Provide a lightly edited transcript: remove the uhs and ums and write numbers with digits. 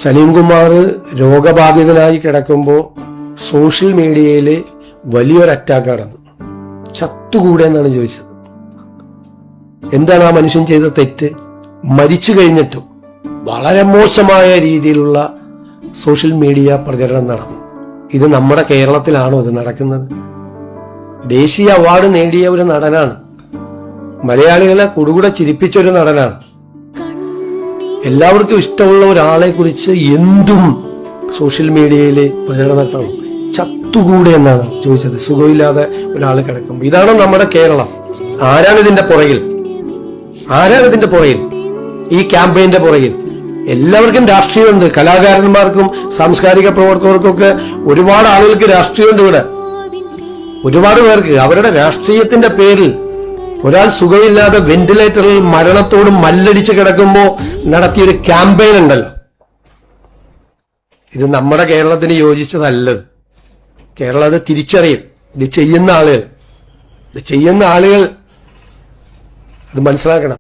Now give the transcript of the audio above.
സലീംകുമാർ രോഗബാധിതനായി കിടക്കുമ്പോൾ സോഷ്യൽ മീഡിയയിൽ വലിയൊരു അറ്റാക്ക് നടന്നു. ചത്തുകൂടെ എന്നാണ് ചോദിച്ചത്. എന്താണ് ആ മനുഷ്യൻ ചെയ്ത തെറ്റ്? മരിച്ചു കഴിഞ്ഞിട്ടും വളരെ മോശമായ രീതിയിലുള്ള സോഷ്യൽ മീഡിയ പ്രചരണം നടന്നു. ഇത് നമ്മുടെ കേരളത്തിലാണോ ഇത് നടക്കുന്നത്? ദേശീയ അവാർഡ് നേടിയ ഒരു നടനാണ്, മലയാളികളെ കുടുകൂടെ ചിരിപ്പിച്ച ഒരു നടനാണ്. എല്ലാവർക്കും ഇഷ്ടമുള്ള ഒരാളെ കുറിച്ച് എന്തും സോഷ്യൽ മീഡിയയിൽ പ്രചരണം നടത്തണം. ചത്തുകൂടെ എന്നാണ് ചോദിച്ചത്. സുഖമില്ലാതെ ഒരാൾ കിടക്കുമ്പോൾ. ഇതാണ് നമ്മുടെ കേരളം. ആരാണ് ഇതിന്റെ പുറകിൽ? ഈ ക്യാമ്പയിന്റെ പുറകിൽ? എല്ലാവർക്കും രാഷ്ട്രീയമുണ്ട്. കലാകാരന്മാർക്കും സാംസ്കാരിക പ്രവർത്തകർക്കും ഒക്കെ ഒരുപാട് ആളുകൾക്ക് രാഷ്ട്രീയമുണ്ട് ഇവിടെ. ഒരുപാട് പേർക്ക് അവരുടെ രാഷ്ട്രീയത്തിന്റെ പേരിൽ ഒരാൾ സുഖമില്ലാതെ വെന്റിലേറ്ററിൽ മരണത്തോട് മല്ലടിച്ച് കിടക്കുമ്പോ നടത്തിയൊരു ക്യാമ്പയിൻ ഉണ്ടല്ലോ, ഇത് നമ്മുടെ കേരളത്തിന് യോജിച്ചതല്ലത്. കേരളം അത് തിരിച്ചറിയും. ഇത് ചെയ്യുന്ന ആളുകൾ അത് മനസ്സിലാക്കണം.